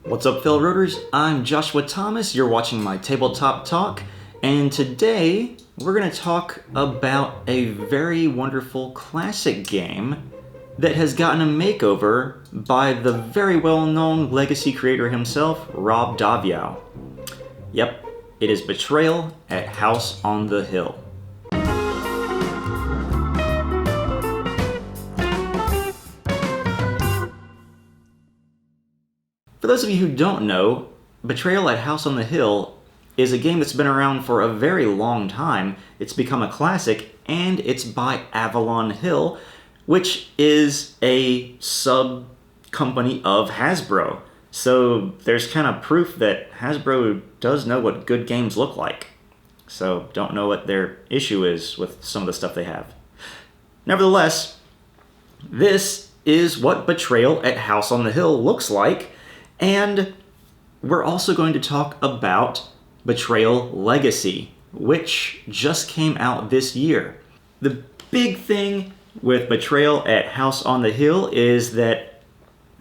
What's up, Failroaders? I'm Joshua Thomas, you're watching my Tabletop Talk, and today we're going to talk about a very wonderful classic game that has gotten a makeover by the very well-known Legacy creator himself, Rob Daviau. Yep, it is Betrayal at House on the Hill. For those of you who don't know, Betrayal at House on the Hill is a game that's been around for a very long time. It's become a classic, and it's by Avalon Hill, which is a sub-company of Hasbro. So there's kind of proof that Hasbro does know what good games look like. So don't know what their issue is with some of the stuff they have. Nevertheless, this is what Betrayal at House on the Hill looks like. And we're also going to talk about Betrayal Legacy, which just came out this year. The big thing with Betrayal at House on the Hill is that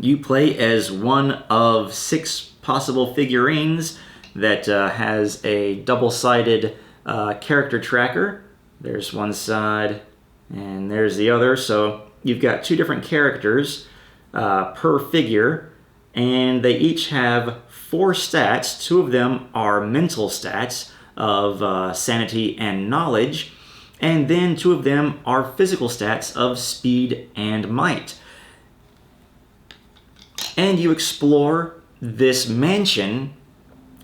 you play as one of 6 possible figurines that has a double-sided character tracker. There's one side and there's the other, so you've got 2 different characters per figure. And they each have 4 stats. 2 of them are mental stats of sanity and knowledge. And then 2 of them are physical stats of speed and might. And you explore this mansion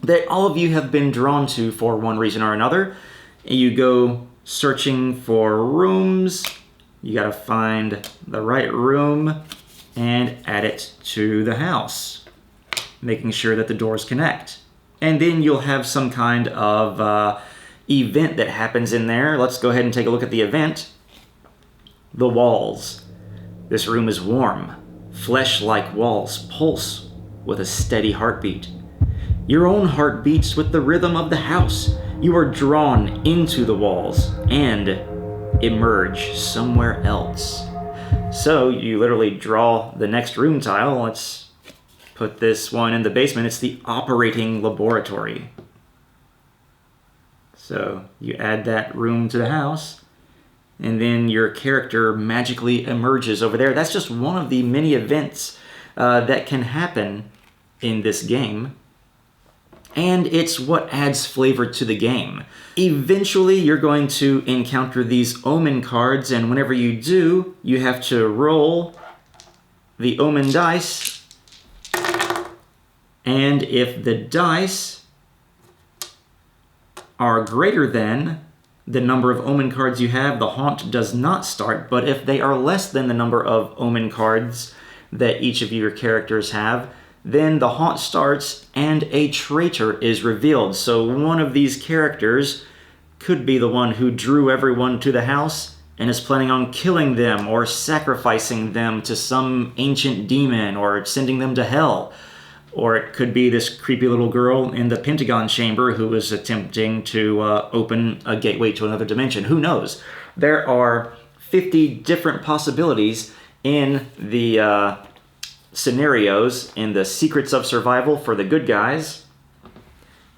that all of you have been drawn to for one reason or another. You go searching for rooms. You gotta find the right room and add it to the house, making sure that the doors connect. And then you'll have some kind of event that happens in there. Let's go ahead and take a look at the event. The walls. This room is warm. Flesh-like walls pulse with a steady heartbeat. Your own heart beats with the rhythm of the house. You are drawn into the walls and emerge somewhere else. So you literally draw the next room tile. Let's put this one in the basement. It's the operating laboratory. So you add that room to the house, and then your character magically emerges over there. That's just one of the many events that can happen in this game. And it's what adds flavor to the game. Eventually, you're going to encounter these omen cards, and whenever you do, you have to roll the omen dice. And if the dice are greater than the number of omen cards you have, the haunt does not start. But if they are less than the number of omen cards that each of your characters have, then the haunt starts and a traitor is revealed. So one of these characters could be the one who drew everyone to the house and is planning on killing them or sacrificing them to some ancient demon or sending them to hell. Or it could be this creepy little girl in the Pentagon chamber who is attempting to open a gateway to another dimension. Who knows? There are 50 different possibilities in the scenarios in the Secrets of Survival for the good guys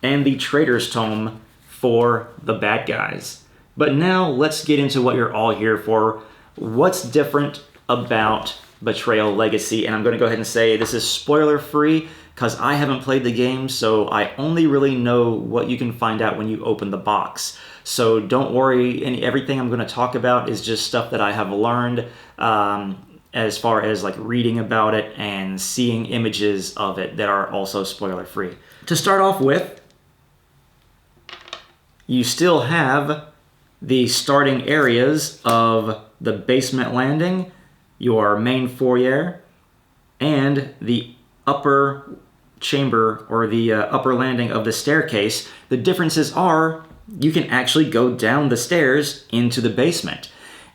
and the Traitor's Tome for the bad guys. But now let's get into what you're all here for. What's different about Betrayal Legacy? And I'm going to go ahead and say this is spoiler free because I haven't played the game, so I only really know what you can find out when you open the box. So don't worry, everything I'm going to talk about is just stuff that I have learned as far as like reading about it and seeing images of it that are also spoiler free. To start off with, you still have the starting areas of the basement landing, your main foyer, and the upper chamber or the upper landing of the staircase. The differences are you can actually go down the stairs into the basement.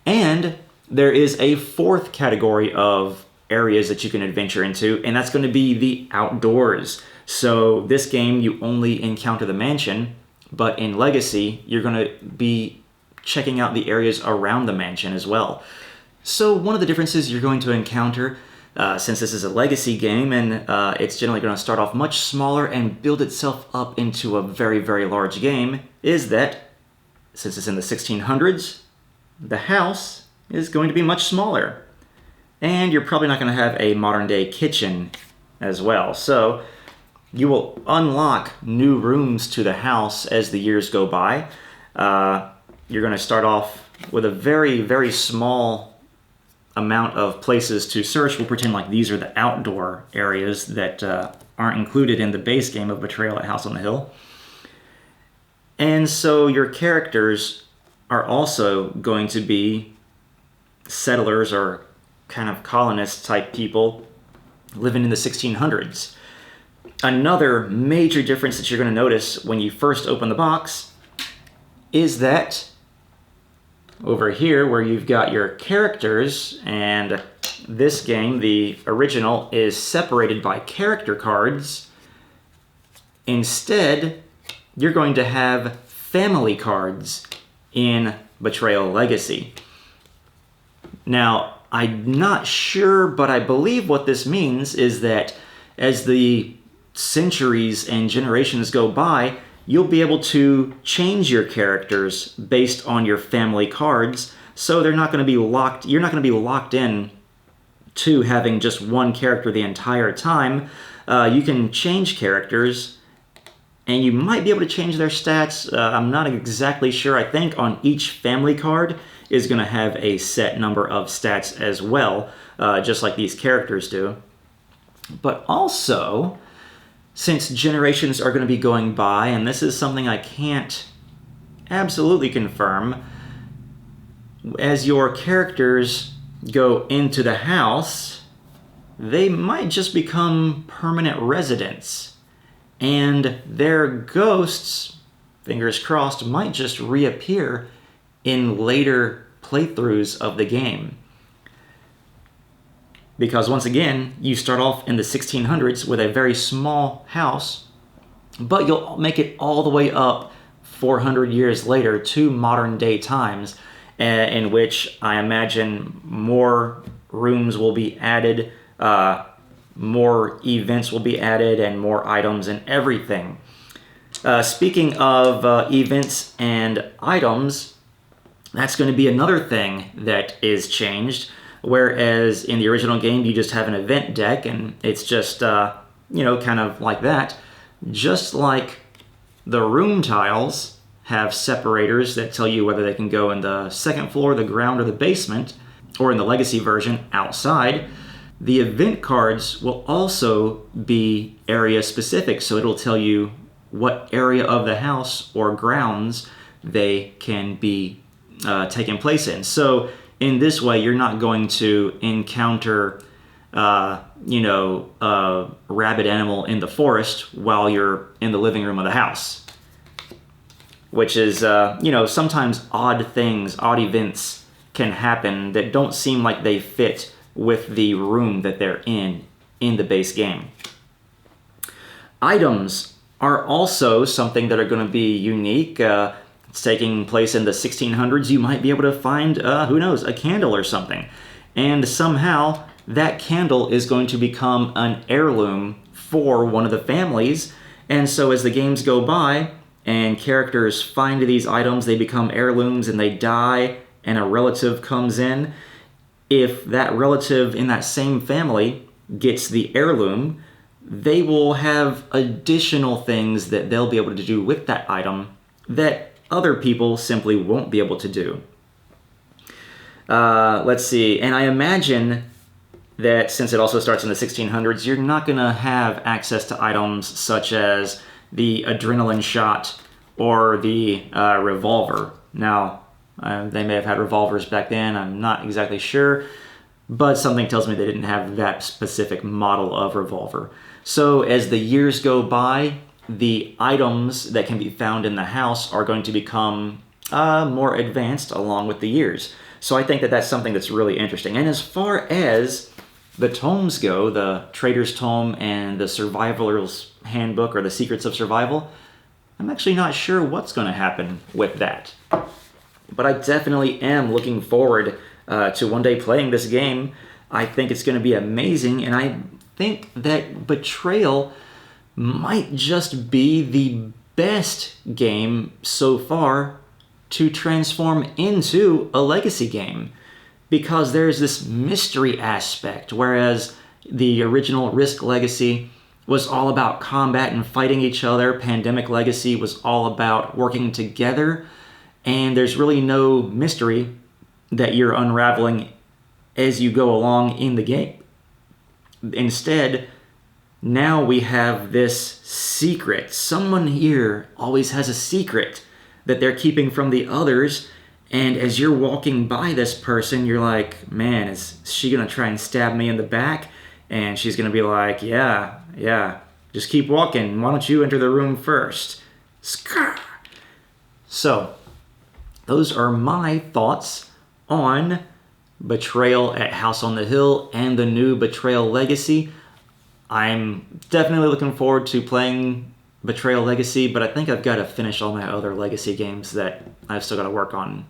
And there is a 4th category of areas that you can adventure into, and that's going to be the outdoors. So this game, you only encounter the mansion, but in Legacy, you're going to be checking out the areas around the mansion as well. So one of the differences you're going to encounter since this is a legacy game and it's generally going to start off much smaller and build itself up into a very, very large game, is that since it's in the 1600s, the house is going to be much smaller. And you're probably not going to have a modern day kitchen as well. So you will unlock new rooms to the house as the years go by. You're going to start off with a very, very small amount of places to search. We'll pretend like these are the outdoor areas that aren't included in the base game of Betrayal at House on the Hill. And so your characters are also going to be settlers or kind of colonist type people living in the 1600s. Another major difference that you're going to notice when you first open the box is that over here where you've got your characters, and this game, the original, is separated by character cards, instead you're going to have family cards in Betrayal Legacy. Now, I'm not sure, but I believe what this means is that as the centuries and generations go by, you'll be able to change your characters based on your family cards, so they're not going to be locked. You're not going to be locked in to having just one character the entire time. You can change characters, and you might be able to change their stats. I'm not exactly sure. I think on each family card is going to have a set number of stats as well, just like these characters do. But also, since generations are going to be going by, and this is something I can't absolutely confirm, as your characters go into the house, they might just become permanent residents, and their ghosts, fingers crossed, might just reappear in later playthroughs of the game. Because once again, you start off in the 1600s with a very small house, but you'll make it all the way up 400 years later to modern day times, in which I imagine more rooms will be added, more events will be added, and more items and everything. Speaking of events and items, that's going to be another thing that is changed. Whereas in the original game, you just have an event deck, and it's just, kind of like that. Just like the room tiles have separators that tell you whether they can go in the second floor, the ground, or the basement, or in the Legacy version, outside, the event cards will also be area specific, so it'll tell you what area of the house or grounds they can be taking place in. So in this way, you're not going to encounter, a rabid animal in the forest while you're in the living room of the house. Which is, sometimes odd events can happen that don't seem like they fit with the room that they're in the base game. Items are also something that are going to be unique. It's taking place in the 1600s. You might be able to find, a candle or something. And somehow that candle is going to become an heirloom for one of the families. And so as the games go by and characters find these items, they become heirlooms and they die and a relative comes in. If that relative in that same family gets the heirloom, they will have additional things that they'll be able to do with that item that other people simply won't be able to do. Let's see, and I imagine that since it also starts in the 1600s, you're not going to have access to items such as the adrenaline shot or the revolver. Now, they may have had revolvers back then, I'm not exactly sure, but something tells me they didn't have that specific model of revolver. So as the years go by, the items that can be found in the house are going to become more advanced along with the years. So I think that that's something that's really interesting. And as far as the tomes go, the Trader's Tome and the Survival's Handbook or the Secrets of Survival, I'm actually not sure what's going to happen with that. But I definitely am looking forward to one day playing this game. I think it's going to be amazing, and I think that Betrayal might just be the best game so far to transform into a legacy game, because there's this mystery aspect, whereas the original Risk Legacy was all about combat and fighting each other. Pandemic Legacy was all about working together, and there's really no mystery that you're unraveling as you go along in the game. Instead, now we have this secret. Someone here always has a secret that they're keeping from the others, and as you're walking by this person, you're like, man, is she gonna try and stab me in the back? And she's gonna be like, yeah, just keep walking. Why don't you enter the room first? Scar. So, those are my thoughts on Betrayal at House on the Hill and the new Betrayal Legacy. I'm definitely looking forward to playing Betrayal Legacy, but I think I've got to finish all my other Legacy games that I've still got to work on.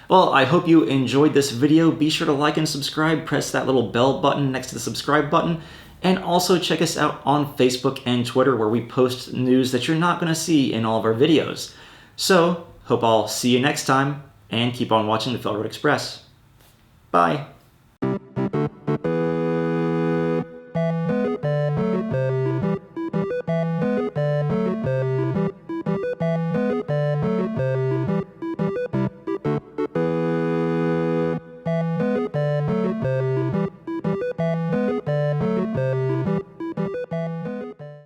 Well, I hope you enjoyed this video. Be sure to like and subscribe. Press that little bell button next to the subscribe button. And also check us out on Facebook and Twitter, where we post news that you're not going to see in all of our videos. So, hope I'll see you next time, and keep on watching the Failroad Express. Bye.